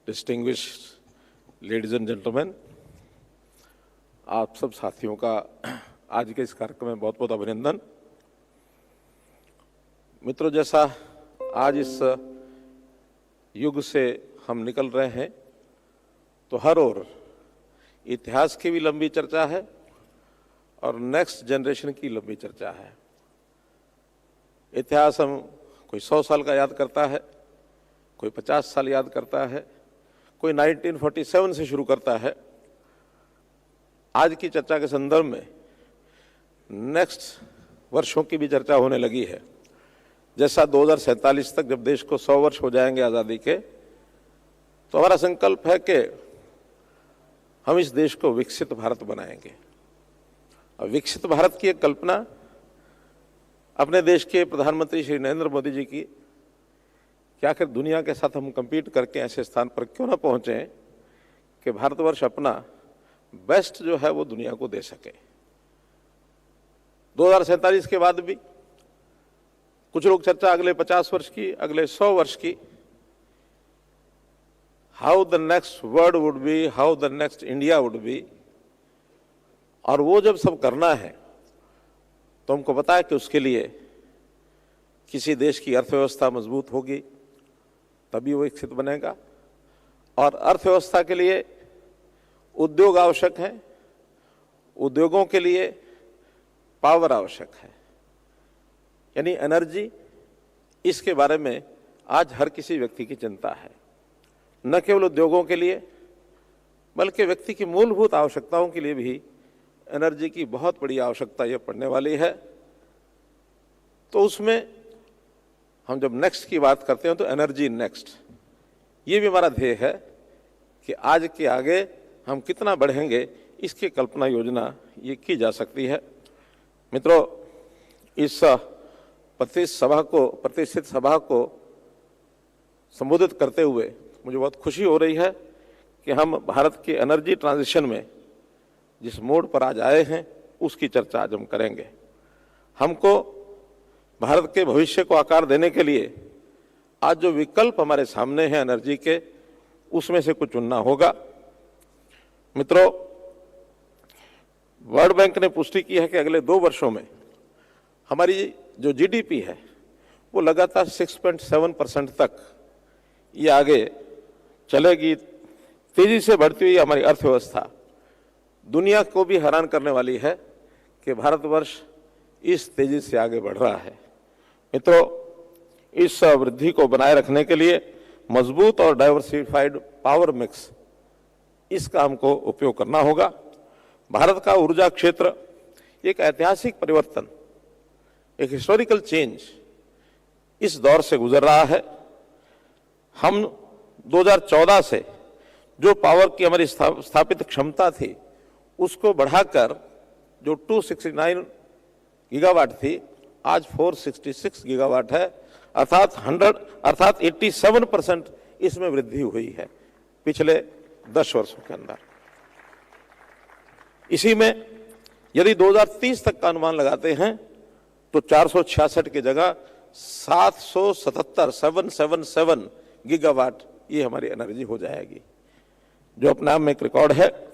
Distinguished ladies and gentleman, आप सब साथियों का आज के इस कार्यक्रम में बहुत बहुत अभिनंदन। मित्रों, जैसा आज इस युग से हम निकल रहे हैं तो हर ओर इतिहास की भी लंबी चर्चा है और नेक्स्ट जनरेशन की लंबी चर्चा है। इतिहास हम कोई 100 साल का याद करता है, कोई 50 साल याद करता है, कोई 1947 से शुरू करता है। आज की चर्चा के संदर्भ में नेक्स्ट वर्षों की भी चर्चा होने लगी है। जैसा 2047 तक जब देश को 100 वर्ष हो जाएंगे आज़ादी के, तो हमारा संकल्प है कि हम इस देश को विकसित भारत बनाएंगे। और विकसित भारत की एक कल्पना अपने देश के प्रधानमंत्री श्री नरेंद्र मोदी जी की, कि आखिर दुनिया के साथ हम compete करके ऐसे स्थान पर क्यों ना पहुंचे कि भारतवर्ष अपना बेस्ट जो है वो दुनिया को दे सके। 2047 के बाद भी कुछ लोग चर्चा अगले 50 वर्ष की, अगले 100 वर्ष की, how the next world would be, how the next India would be. और वो जब सब करना है तो हमको पता है कि उसके लिए किसी देश की अर्थव्यवस्था मजबूत होगी, तभी वो विकसित बनेगा। और अर्थव्यवस्था के लिए उद्योग आवश्यक हैं, उद्योगों के लिए पावर आवश्यक है, यानी एनर्जी। इसके बारे में आज हर किसी व्यक्ति की चिंता है, न केवल उद्योगों के लिए बल्कि व्यक्ति की मूलभूत आवश्यकताओं के लिए भी एनर्जी की बहुत बड़ी आवश्यकता ये पड़ने वाली है। तो उसमें हम जब नेक्स्ट की बात करते हैं तो एनर्जी नेक्स्ट, ये भी हमारा ध्येय है कि आज के आगे हम कितना बढ़ेंगे, इसकी कल्पना योजना ये की जा सकती है। मित्रों, इस प्रतिष्ठित सभा को संबोधित करते हुए मुझे बहुत खुशी हो रही है कि हम भारत के एनर्जी ट्रांजिशन में जिस मोड़ पर आज आए हैं उसकी चर्चा आज हम करेंगे। हमको भारत के भविष्य को आकार देने के लिए आज जो विकल्प हमारे सामने हैं एनर्जी के, उसमें से कुछ चुनना होगा। मित्रों, वर्ल्ड बैंक ने पुष्टि की है कि अगले 2 वर्षों में हमारी जो जीडीपी है वो लगातार 6.7% तक ये आगे चलेगी। तेजी से बढ़ती हुई हमारी अर्थव्यवस्था दुनिया को भी हैरान करने वाली है कि भारतवर्ष इस तेजी से आगे बढ़ रहा है। मित्रों, इस वृद्धि को बनाए रखने के लिए मजबूत और डाइवर्सिफाइड पावर मिक्स, इसका हमको उपयोग करना होगा। भारत का ऊर्जा क्षेत्र एक ऐतिहासिक परिवर्तन, एक हिस्टोरिकल चेंज इस दौर से गुजर रहा है। हम 2014 से जो पावर की हमारी स्थापित क्षमता थी उसको बढ़ाकर जो 269 गीगावाट थी आज 466 गीगावाट है, अर्थात 87% इसमें वृद्धि हुई है पिछले 10 वर्षों के अंदर। इसी में यदि 2030 तक का अनुमान लगाते हैं तो 466 की जगह 777 गीगावाट ये हमारी एनर्जी हो जाएगी, जो अपने आप में एक रिकॉर्ड है।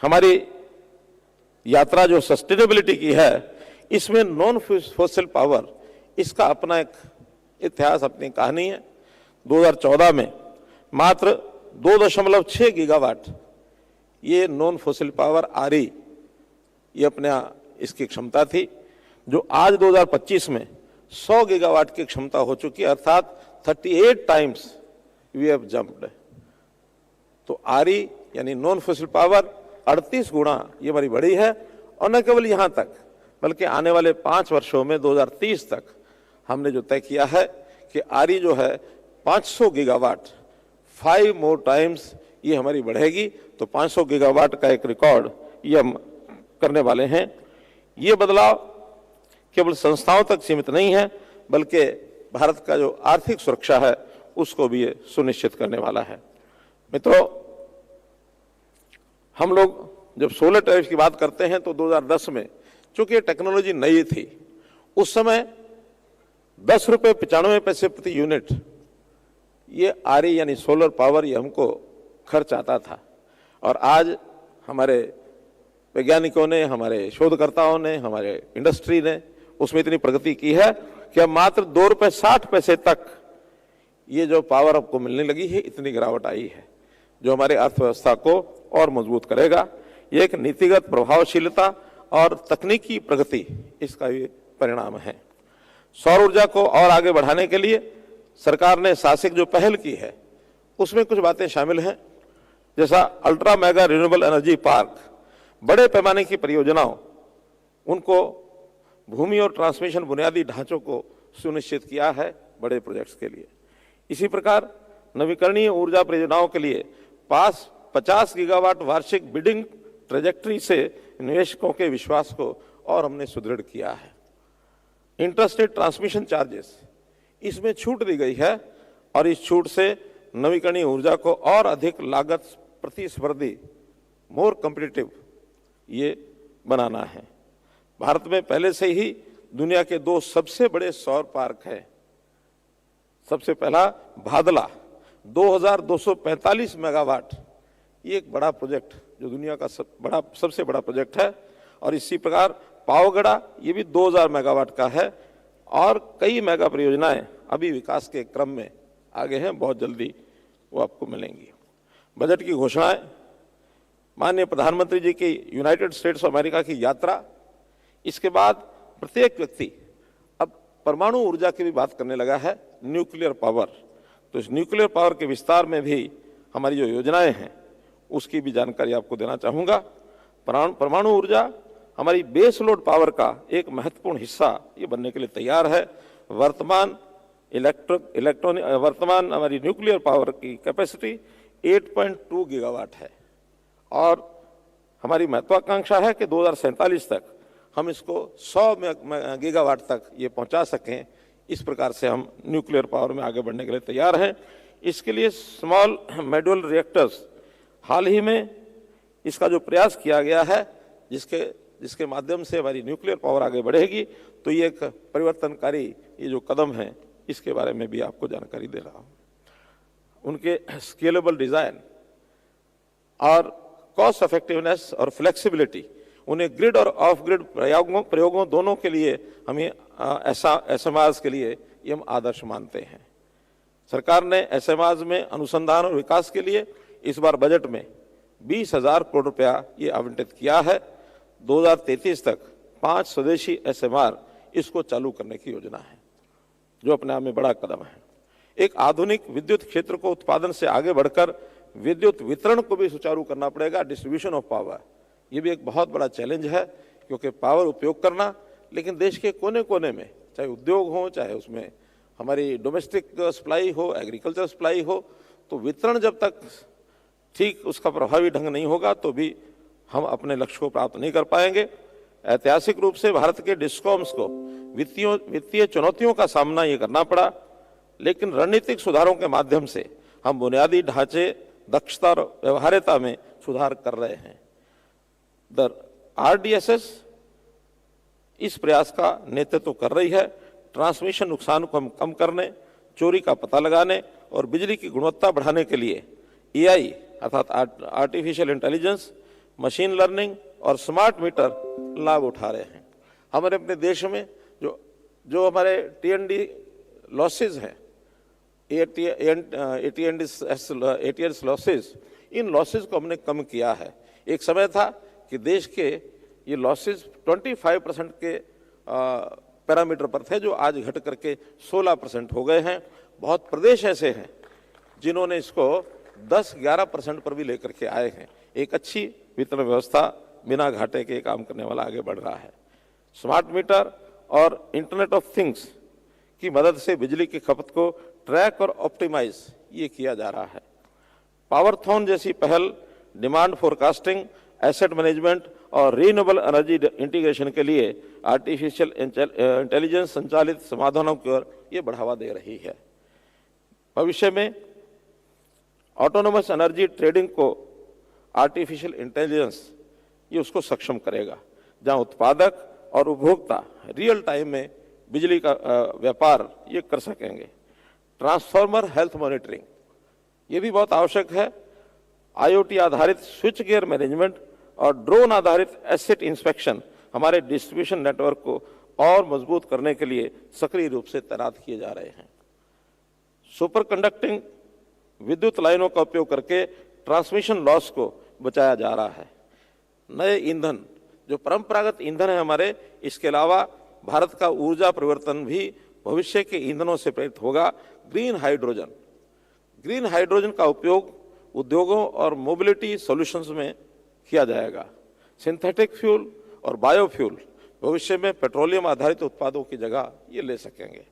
हमारी यात्रा जो सस्टेनेबिलिटी की है, इसमें नॉन फॉसिल पावर, इसका अपना एक इतिहास, अपनी कहानी है। 2014 में मात्र 2.6 गीगावाट ये नॉन फॉसिल पावर आ रही, ये अपने इसकी क्षमता थी, जो आज 2025 में 100 गीगावाट की क्षमता हो चुकी है, अर्थात 38 टाइम्स वी हैव जंप्ड। तो आरी यानी नॉन फॉसिल पावर 38 गुना ये हमारी बढ़ी है। और न केवल यहाँ तक बल्कि आने वाले 5 वर्षों में 2030 तक हमने जो तय किया है कि आरी जो है 500 गीगावाट, 5 मोर टाइम्स ये हमारी बढ़ेगी। तो 500 गीगावाट का एक रिकॉर्ड ये हम करने वाले हैं। ये बदलाव केवल संस्थाओं तक सीमित नहीं है बल्कि भारत का जो आर्थिक सुरक्षा है उसको भी ये सुनिश्चित करने वाला है। मित्रों, हम लोग जब सोलर टैरिफ की बात करते हैं तो 2010 में चूंकि ये टेक्नोलॉजी नई थी, उस समय 10 रुपये 95 पैसे प्रति यूनिट ये आरई यानी सोलर पावर ये हमको खर्च आता था, और आज हमारे वैज्ञानिकों ने, हमारे शोधकर्ताओं ने, हमारे इंडस्ट्री ने उसमें इतनी प्रगति की है कि अब मात्र 2 रुपये 60 पैसे तक ये जो पावर आपको मिलने लगी है, इतनी गिरावट आई है, जो हमारी अर्थव्यवस्था को और मजबूत करेगा। ये एक नीतिगत प्रभावशीलता और तकनीकी प्रगति इसका भी परिणाम है। सौर ऊर्जा को और आगे बढ़ाने के लिए सरकार ने साहसिक जो पहल की है उसमें कुछ बातें शामिल हैं, जैसा ultra mega renewable energy park, बड़े पैमाने की परियोजनाओं, उनको भूमि और ट्रांसमिशन बुनियादी ढांचों को सुनिश्चित किया है बड़े प्रोजेक्ट्स के लिए। इसी प्रकार नवीकरणीय ऊर्जा परियोजनाओं के लिए 50 गीगावाट वार्षिक बिडिंग ट्रेजेक्ट्री से निवेशकों के विश्वास को और हमने सुदृढ़ किया है। इंटरस्टेट ट्रांसमिशन चार्जेस, इसमें छूट दी गई है और इस छूट से नवीकरणीय ऊर्जा को और अधिक लागत प्रतिस्पर्धी, मोर कॉम्पिटिटिव ये बनाना है। भारत में पहले से ही दुनिया के 2 सबसे बड़े सौर पार्क हैं। सबसे पहला भादला 2245 मेगावाट, ये एक बड़ा प्रोजेक्ट जो दुनिया का सबसे बड़ा प्रोजेक्ट है, और इसी प्रकार पावगढ़ा ये भी 2000 मेगावाट का है, और कई मेगा परियोजनाएं अभी विकास के क्रम में आगे हैं, बहुत जल्दी वो आपको मिलेंगी। बजट की घोषणाएं, माननीय प्रधानमंत्री जी की यूनाइटेड स्टेट्स ऑफ अमेरिका की यात्रा, इसके बाद प्रत्येक व्यक्ति अब परमाणु ऊर्जा की भी बात करने लगा है, न्यूक्लियर पावर। तो इस न्यूक्लियर पावर के विस्तार में भी हमारी जो योजनाएं हैं उसकी भी जानकारी आपको देना चाहूँगा। परमाणु ऊर्जा हमारी बेस लोड पावर का एक महत्वपूर्ण हिस्सा ये बनने के लिए तैयार है। वर्तमान हमारी न्यूक्लियर पावर की कैपेसिटी 8.2 गीगावाट है, और हमारी महत्वाकांक्षा है कि 2047 तक हम इसको 100 गीगावाट तक ये पहुंचा सकें। इस प्रकार से हम न्यूक्लियर पावर में आगे बढ़ने के लिए तैयार हैं। इसके लिए स्मॉल मॉड्यूलर रिएक्टर्स, हाल ही में इसका जो प्रयास किया गया है, जिसके माध्यम से हमारी न्यूक्लियर पावर आगे बढ़ेगी, तो ये एक परिवर्तनकारी ये जो कदम है इसके बारे में भी आपको जानकारी दे रहा हूँ। उनके स्केलेबल डिज़ाइन और कॉस्ट इफेक्टिवनेस और फ्लेक्सिबिलिटी, उन्हें ग्रिड और ऑफ ग्रिड प्रयोगों दोनों के लिए हमें एसएमआरस के लिए ये हम आदर्श मानते हैं। सरकार ने एसएमआरस में अनुसंधान और विकास के लिए इस बार बजट में 20,000 करोड़ रुपया ये आवंटित किया है। 2033 तक 5 स्वदेशी एसएमआर इसको चालू करने की योजना है, जो अपने आप में बड़ा कदम है। एक आधुनिक विद्युत क्षेत्र को उत्पादन से आगे बढ़कर विद्युत वितरण को भी सुचारू करना पड़ेगा, डिस्ट्रीब्यूशन ऑफ पावर। ये भी एक बहुत बड़ा चैलेंज है, क्योंकि पावर उपयोग करना, लेकिन देश के कोने कोने में, चाहे उद्योग हो, चाहे उसमें हमारी डोमेस्टिक सप्लाई हो, एग्रीकल्चर सप्लाई हो, तो वितरण जब तक ठीक उसका प्रभावी ढंग नहीं होगा तो भी हम अपने लक्ष्य को प्राप्त नहीं कर पाएंगे। ऐतिहासिक रूप से भारत के डिस्कॉम्स को वित्तीय चुनौतियों का सामना ये करना पड़ा, लेकिन रणनीतिक सुधारों के माध्यम से हम बुनियादी ढांचे, दक्षता और व्यवहार्यता में सुधार कर रहे हैं। द RDSS इस प्रयास का नेतृत्व कर रही है। ट्रांसमिशन नुकसान को हम कम करने, चोरी का पता लगाने और बिजली की गुणवत्ता बढ़ाने के लिए AI अर्थात आर्टिफिशियल इंटेलिजेंस, मशीन लर्निंग और स्मार्ट मीटर लाभ उठा रहे हैं। हमारे अपने देश में जो हमारे TND लॉसेज हैं, ATS लॉसेज, इन लॉसेज को हमने कम किया है। एक समय था कि देश के ये लॉसेज 25% के पैरामीटर पर थे, जो आज घट करके 16% हो गए हैं। बहुत प्रदेश ऐसे हैं जिन्होंने इसको 10-11% पर भी लेकर के आए हैं। एक अच्छी वितरण व्यवस्था बिना घाटे के काम करने वाला आगे बढ़ रहा है। स्मार्ट मीटर और इंटरनेट ऑफ थिंग्स की मदद से बिजली की खपत को ट्रैक और ऑप्टिमाइज ये किया जा रहा है। पावरथॉन जैसी पहल डिमांड फोरकास्टिंग, एसेट मैनेजमेंट और रीन्यूएबल एनर्जी इंटीग्रेशन के लिए आर्टिफिशियल इंटेलिजेंस संचालित समाधानों की ओर ये बढ़ावा दे रही है। भविष्य में ऑटोनोमस एनर्जी ट्रेडिंग को आर्टिफिशियल इंटेलिजेंस ये उसको सक्षम करेगा, जहां उत्पादक और उपभोक्ता रियल टाइम में बिजली का व्यापार ये कर सकेंगे। ट्रांसफॉर्मर हेल्थ मॉनिटरिंग, ये भी बहुत आवश्यक है। IoT आधारित स्विच गियर मैनेजमेंट और ड्रोन आधारित एसेट इंस्पेक्शन हमारे डिस्ट्रीब्यूशन नेटवर्क को और मजबूत करने के लिए सक्रिय रूप से तैनात किए जा रहे हैं। सुपर कंडक्टिंग विद्युत लाइनों का उपयोग करके ट्रांसमिशन लॉस को बचाया जा रहा है। नए ईंधन, जो परंपरागत ईंधन है हमारे, इसके अलावा भारत का ऊर्जा परिवर्तन भी भविष्य के ईंधनों से प्रेरित होगा। ग्रीन हाइड्रोजन का उपयोग उद्योगों और मोबिलिटी सॉल्यूशंस में किया जाएगा। सिंथेटिक फ्यूल और बायोफ्यूल भविष्य में पेट्रोलियम आधारित उत्पादों की जगह ये ले सकेंगे।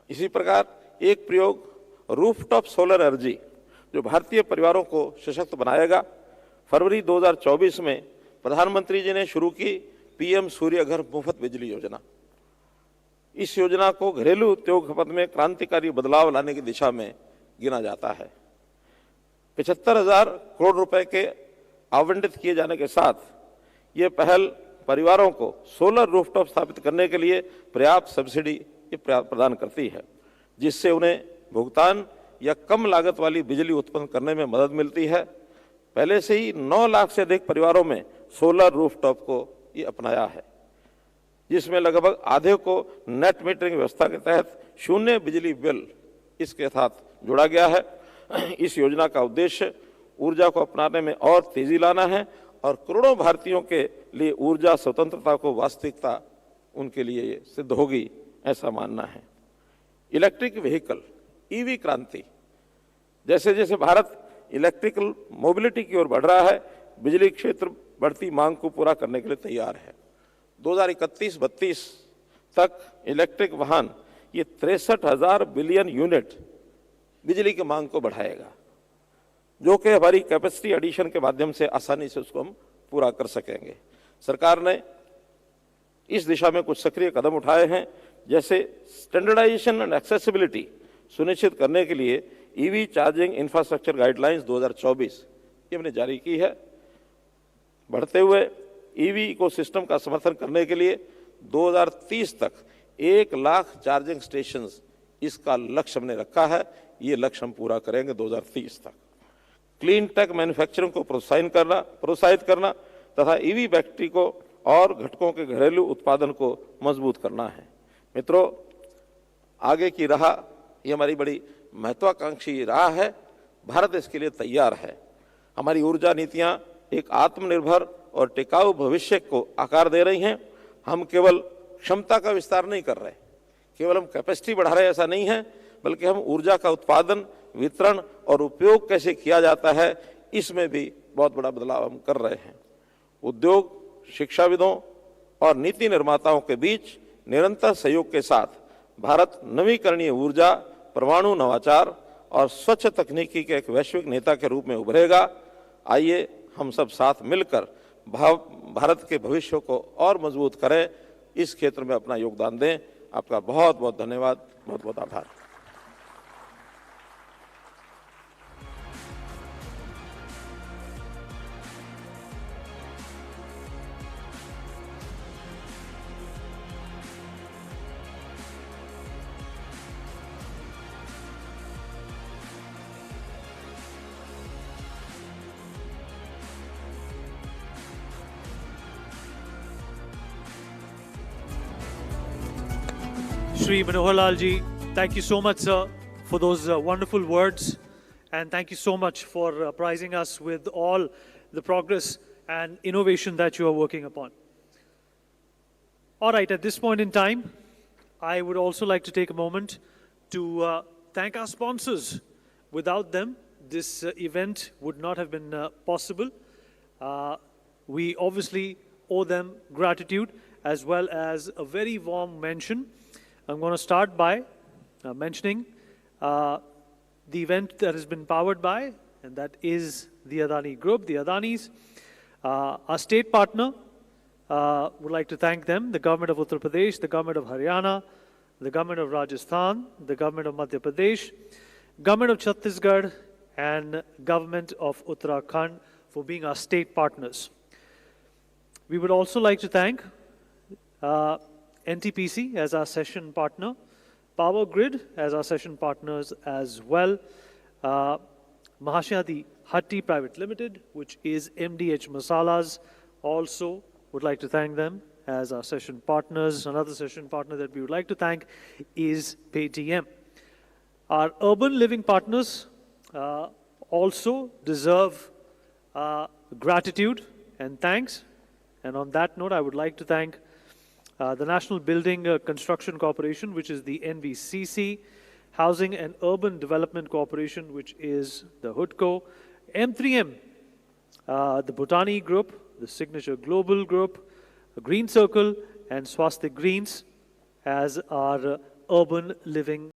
इसी प्रकार एक प्रयोग रूफटॉप सोलर एनर्जी, जो भारतीय परिवारों को सशक्त बनाएगा। फरवरी 2024 में प्रधानमंत्री जी ने शुरू की PM सूर्य घर मुफ्त बिजली योजना। इस योजना को घरेलू उद्योग खपत में क्रांतिकारी बदलाव लाने की दिशा में गिना जाता है। 75,000 करोड़ रुपए के आवंटित किए जाने के साथ ये पहल परिवारों को सोलर रूफटॉप स्थापित करने के लिए पर्याप्त सब्सिडी प्रदान करती है, जिससे उन्हें भुगतान या कम लागत वाली बिजली उत्पन्न करने में मदद मिलती है। पहले से ही 9 लाख से अधिक परिवारों में सोलर रूफटॉप को ये अपनाया है, जिसमें लगभग आधे को नेट मीटरिंग व्यवस्था के तहत शून्य बिजली बिल इसके साथ जोड़ा गया है। इस योजना का उद्देश्य ऊर्जा को अपनाने में और तेजी लाना है और करोड़ों भारतीयों के लिए ऊर्जा स्वतंत्रता को वास्तविकता उनके लिए ये सिद्ध होगी, ऐसा मानना है। इलेक्ट्रिक व्हीकल, EV क्रांति, जैसे जैसे भारत इलेक्ट्रिकल मोबिलिटी की ओर बढ़ रहा है, बिजली क्षेत्र बढ़ती मांग को पूरा करने के लिए तैयार है। 2031-32 तक इलेक्ट्रिक वाहन ये 63,000 बिलियन यूनिट बिजली की मांग को बढ़ाएगा, जो कि हमारी कैपेसिटी एडिशन के माध्यम से आसानी से उसको हम पूरा कर सकेंगे। सरकार ने इस दिशा में कुछ सक्रिय कदम उठाए हैं, जैसे स्टैंडर्डाइजेशन एंड एक्सेसिबिलिटी सुनिश्चित करने के लिए EV चार्जिंग इंफ्रास्ट्रक्चर गाइडलाइंस 2024 ये हमने जारी की है। बढ़ते हुए EV इकोसिस्टम का समर्थन करने के लिए 2030 तक 1 लाख चार्जिंग स्टेशंस, इसका लक्ष्य हमने रखा है। ये लक्ष्य हम पूरा करेंगे 2030 तक। क्लीन टेक मैन्युफैक्चरिंग को प्रोत्साहित करना तथा EV बैटरी को और घटकों के घरेलू उत्पादन को मजबूत करना है। मित्रों, आगे की राह ये हमारी बड़ी महत्वाकांक्षी राह है। भारत इसके लिए तैयार है। हमारी ऊर्जा नीतियां एक आत्मनिर्भर और टिकाऊ भविष्य को आकार दे रही हैं। हम केवल क्षमता का विस्तार नहीं कर रहे, केवल हम कैपेसिटी बढ़ा रहे ऐसा नहीं है, बल्कि हम ऊर्जा का उत्पादन, वितरण और उपयोग कैसे किया जाता है, इसमें भी बहुत बड़ा बदलाव हम कर रहे हैं। उद्योग, शिक्षाविदों और नीति निर्माताओं के बीच निरंतर सहयोग के साथ भारत नवीकरणीय ऊर्जा, परमाणु नवाचार और स्वच्छ तकनीकी के एक वैश्विक नेता के रूप में उभरेगा। आइए हम सब साथ मिलकर भारत के भविष्य को और मजबूत करें, इस क्षेत्र में अपना योगदान दें। आपका बहुत बहुत धन्यवाद, बहुत बहुत आभार। Shri Manohar Lal ji, thank you so much, sir, for those wonderful words, and thank you so much for apprising us with all the progress and innovation that you are working upon. All right, at this point in time, I would also like to take a moment to thank our sponsors. Without them, this event would not have been possible. We obviously owe them gratitude as well as a very warm mention. I'm going to start by mentioning the event that has been powered by, and that is the Adani Group, the Adanis. Our state partner, would like to thank them, the government of Uttar Pradesh, the government of Haryana, the government of Rajasthan, the government of Madhya Pradesh, government of Chhattisgarh, and government of Uttarakhand for being our state partners. We would also like to thank NTPC as our session partner, Power Grid as our session partners as well. Mahashadi Hatti Private Limited, which is MDH Masalas, also would like to thank them as our session partners. Another session partner that we would like to thank is Paytm. Our urban living partners also deserve gratitude and thanks. And on that note, I would like to thank the National Building Construction Corporation, which is the NBCC, Housing and Urban Development Corporation, which is the HUDCO, M3M, the Botani Group, the Signature Global Group, Green Circle, and Swastik Greens as our urban living